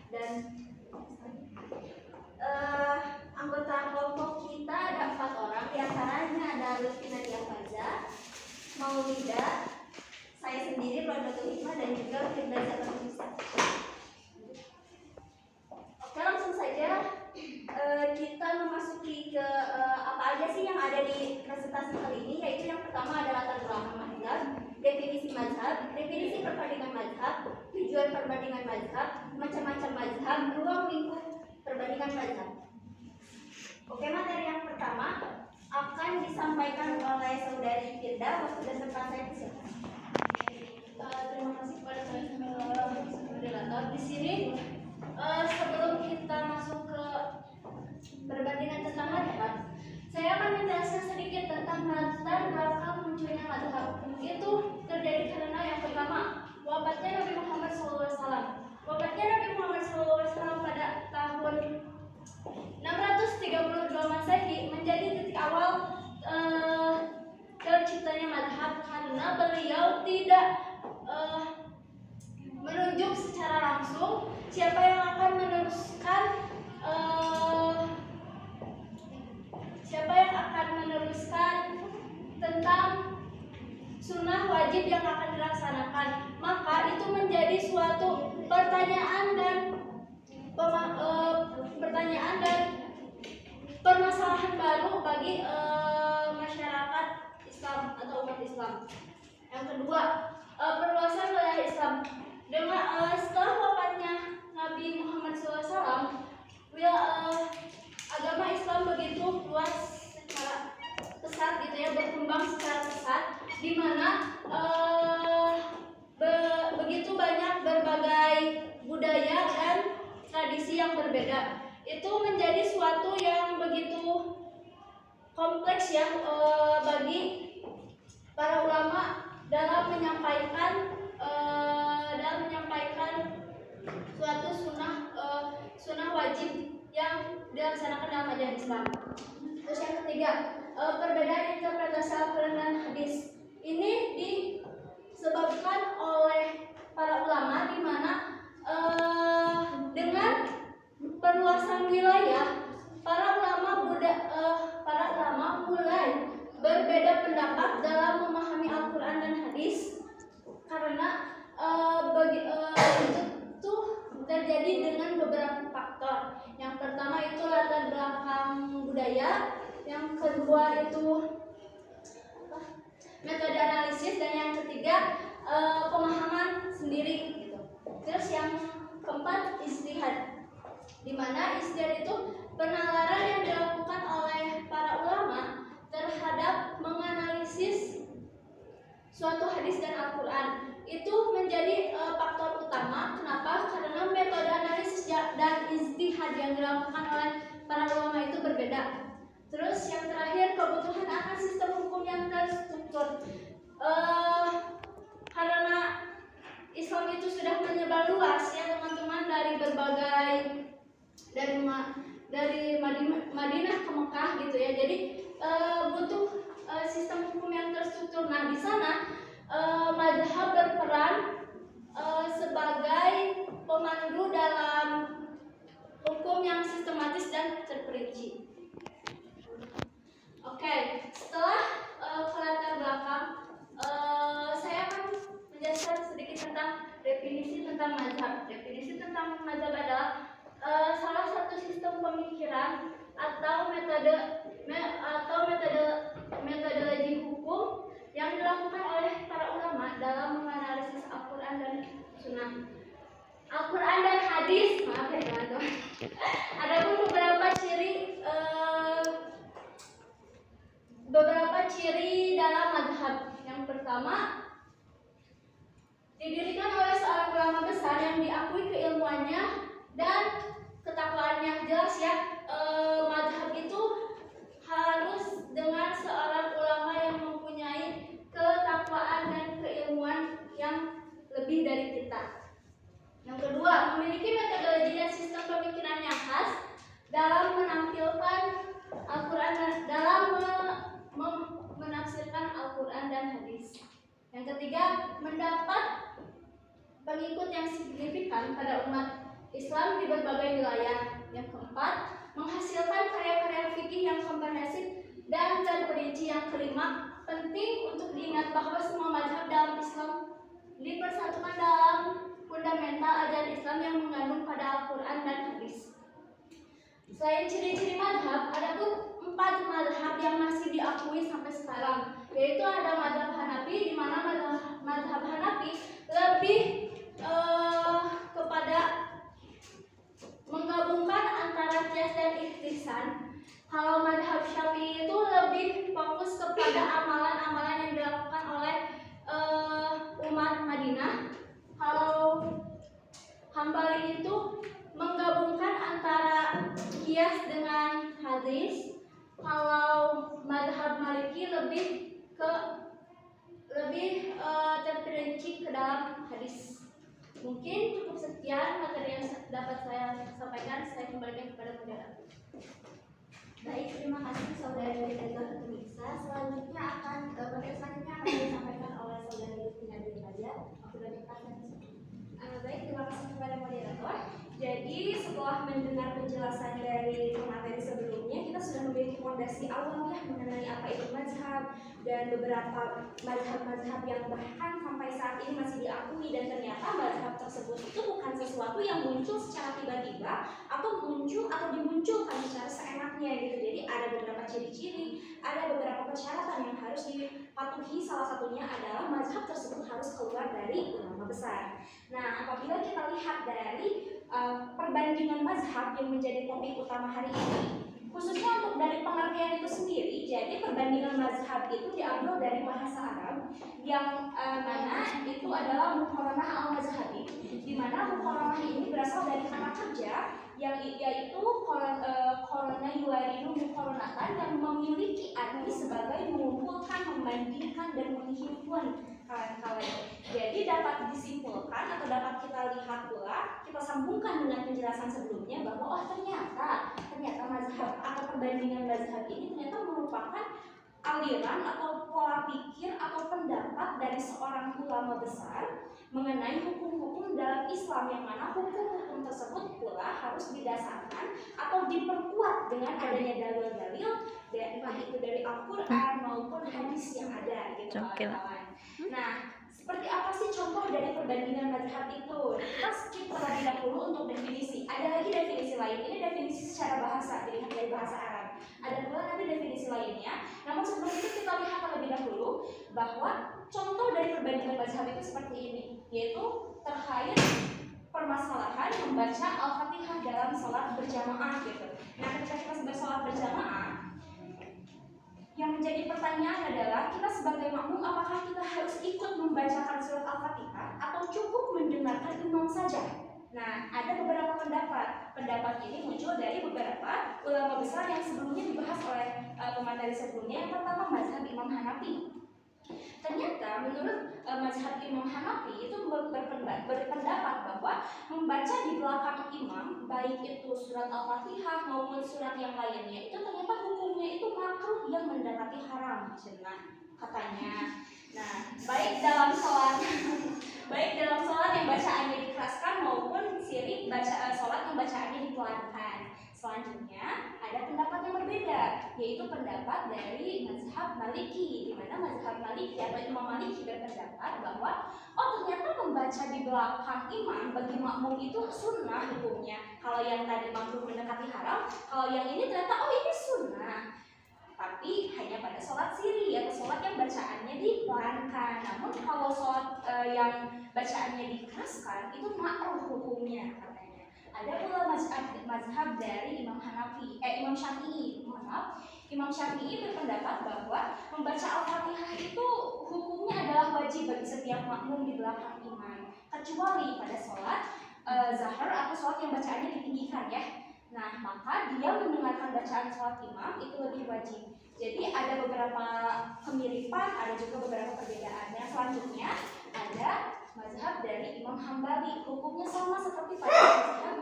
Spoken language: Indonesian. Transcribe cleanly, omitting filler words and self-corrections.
Dan anggota kelompok kita ada 4 orang, diantaranya ada Lutfi Nadia Faza, Maulida, saya sendiri Rodatul Hikmah, dan juga Firda Zatanisa. Oke, langsung saja kita memasuki ke apa aja sih yang ada di presentasi kali ini, yaitu yang pertama adalah latar belakang mazhab, definisi mazhab, definisi perbandingan mazhab, tujuan perbandingan mazhab, macam-macam mazhab, ruang lingkup perbandingan mazhab. Oke, materi yang pertama akan disampaikan oleh saudari Firda. Waktu dan tempat saya persilakan. Terima kasih kepada moderator. Di sini sebelum kita masuk ke perbandingan tentang mazhab, saya akan menjelaskan sedikit tentang latar belakang munculnya mazhab. Itu terjadi karena yang pertama, wafatnya Nabi Muhammad SAW. Wafatnya Nabi Muhammad SAW pada tahun 632 Masehi menjadi titik awal terciptanya mazhab, karena beliau tidak menunjuk secara langsung siapa yang akan meneruskan tentang sunnah wajib yang akan dilaksanakan. Maka itu menjadi suatu pertanyaan dan permasalahan baru bagi masyarakat Islam atau umat Islam. Yang kedua, perluasan wilayah Islam. Dengan setelah wafatnya Nabi Muhammad SAW, agama Islam begitu luas secara pesat gitu ya, berkembang secara pesat, di mana begitu banyak berbagai budaya dan tradisi yang berbeda. Itu menjadi suatu yang begitu kompleks ya bagi para ulama dalam menyampaikan suatu sunnah wajib yang dilaksanakan dalam ajaran Islam. Terus yang ketiga, perbedaan interpretasi Al-Quran dan hadis. Ini disebabkan oleh para ulama, di mana dengan perluasan wilayah, para ulama mulai berbeda pendapat dalam memahami Al-Quran dan hadis, karena itu terjadi dengan beberapa faktor. Yang pertama itu latar belakang budaya, yang kedua itu metode analisis, dan yang ketiga pemahaman sendiri gitu. Terus yang keempat ijtihad, di mana ijtihad itu penalaran yang dilakukan oleh para ulama terhadap menganalisis suatu hadis dan Al-Quran. Itu menjadi faktor utama. Kenapa? Karena metode analisis dan ijtihad yang dilakukan oleh para ulama itu berbeda. Terus yang terakhir, kebutuhan akan sistem hukum yang terstruktur. Karena Islam itu sudah menyebar luas ya teman-teman, dari Madinah ke Mekah gitu ya. Jadi butuh sistem hukum yang terstruktur. Nah, di sana mazhab berperan sebagai pemandu dalam hukum yang sistematis dan terperinci. Oke, setelah latar belakang, saya akan menjelaskan sedikit tentang definisi tentang mazhab. Definisi tentang mazhab adalah salah satu sistem pemikiran atau metodologi hukum yang dilakukan oleh para ulama dalam menganalisis Al-Quran dan Sunnah. Al-Quran dan hadis, maaf ya teman-teman. Ada pun beberapa ciri dalam mazhab. Yang pertama, didirikan oleh seorang ulama besar yang diakui keilmuannya dan ketakwaannya. Jelas ya, mazhab itu harus dengan seorang ulama yang mempunyai ketakwaan dan keilmuan yang lebih dari kita. Yang kedua, memiliki metodologi dan sistem pemikiran yang khas dalam menampilkan Al-Quran dan dalam menafsirkan Al-Quran dan hadis. Yang ketiga, mendapat pengikut yang signifikan pada umat Islam di berbagai wilayah. Yang keempat, menghasilkan karya-karya fikih yang komprehensif dan terperinci. Yang kelima, penting untuk diingat bahwa semua mazhab dalam Islam dipersatukan dalam fundamental ajaran Islam yang mengandung pada Al-Quran dan Hadis. Selain ciri-ciri mazhab, ada pun 4 mazhab yang masih diakui sampai sekarang, yaitu ada mazhab Hanafi, di mana mazhab Hanafi lebih kepada menggabungkan antara qiyas dan ihtisan. Kalau mazhab Syafi'i itu lebih fokus kepada amalan-amalan yang dilakukan oleh umat Madinah. Kalau Hambali itu menggabungkan antara qiyas dengan hadis. Kalau mazhab Maliki lebih terperinci ke dalam hadis. Mungkin cukup sekian materi yang dapat saya sampaikan. Saya kembalikan kepada moderator. Baik, terima kasih saudara Rita Nisa. Selanjutnya materi selanjutnya akan disampaikan oleh saudara Lutfi Nadia. Aku dari baik, terima kasih kepada moderator. Jadi setelah mendengar penjelasan dari materi sebelumnya, kita sudah memiliki fondasi awal ya mengenai apa itu mazhab dan beberapa mazhab-mazhab yang bahkan sampai saat ini masih diakui, dan ternyata mazhab tersebut itu bukan sesuatu yang muncul secara tiba-tiba atau dimunculkan secara seenaknya gitu. Jadi ada beberapa ciri-ciri, ada beberapa persyaratan yang harus dipatuhi. Salah satunya adalah mazhab tersebut harus keluar dari ulama besar. Nah, apabila kita lihat dari perbandingan mazhab yang menjadi topik utama hari ini, khususnya untuk dari pengertian itu sendiri, jadi perbandingan mazhab itu diambil dari bahasa Arab yang mana itu adalah muqaranah al-mazhabi, di mana muqaranah ini berasal dari kata kerja yang yaitu korona yuwarinu muqaranatan, yang memiliki arti sebagai mengumpulkan, membandingkan, dan menghimpun kawan-kawan. Jadi dapat disimpulkan atau dapat kita lihat pula, kita sambungkan dengan penjelasan sebelumnya bahwa ternyata mazhab atau perbandingan mazhab ini ternyata merupakan aliran atau pola pikir atau pendapat dari seorang ulama besar mengenai hukum-hukum dalam Islam, yang mana hukum-hukum tersebut pula harus didasarkan atau diperkuat dengan adanya dalil-dalil entah itu dari Al-Quran maupun hadis yang ada gitu kawan-kawan. Nah, seperti apa sih contoh dari perbandingan mazhab itu? Kita skip terlebih dahulu untuk definisi. Ada lagi definisi lain. Ini definisi secara bahasa, dilihat dari bahasa Arab. Ada pula nanti definisi lainnya. Namun sebelum itu kita lihat terlebih dahulu bahwa contoh dari perbandingan mazhab itu seperti ini, yaitu terkait permasalahan membaca Al-Fatihah dalam sholat berjamaah gitu. Nah, ketika kita bersolat berjamaah, yang menjadi pertanyaan adalah kita sebagai makmum apakah kita harus ikut membacakan surat Al-Fatihah atau cukup mendengarkan imam saja? Nah, ada beberapa pendapat. Pendapat ini muncul dari beberapa ulama besar yang sebelumnya dibahas oleh pemateri sebelumnya. Yang pertama mazhab Imam Hanafi. Ternyata menurut mazhab Imam Hanafi itu berpendapat bahwa membaca di belakang imam, baik itu surat Al-Fatihah maupun surat yang lainnya, itu ternyata hukumnya itu makruh yang mendekati haram, katanya. Nah, baik dalam sholat yang bacaannya dikeraskan maupun syirik sholat yang bacaannya dipelankan. Selanjutnya ada pendapat yang berbeda, yaitu pendapat dari mazhab Maliki, di mana mazhab Maliki atau Imam Maliki berpendapat bahwa ternyata membaca di belakang imam bagi makmum itu sunnah hukumnya. Kalau yang tadi makruh mendekati haram, kalau yang ini ternyata ini sunnah. Tapi hanya pada sholat siri atau sholat yang bacaannya dipelankan. Namun kalau sholat yang bacaannya dikeraskan itu makruh hukumnya katanya. Ada pula mazhab dari Imam Syafi'i. Imam Syafi'i berpendapat bahwa membaca Al-Fatihah itu hukumnya adalah wajib bagi setiap makmum di belakang imam, kecuali pada sholat zahar atau sholat yang bacaannya ditinggikan ya. Nah, maka dia mendengarkan bacaan sholat imam itu lebih wajib. Jadi ada beberapa kemiripan, ada juga beberapa perbedaan. Yang selanjutnya ada mazhab dari Imam Hambali. Hukumnya sama seperti pada mazhab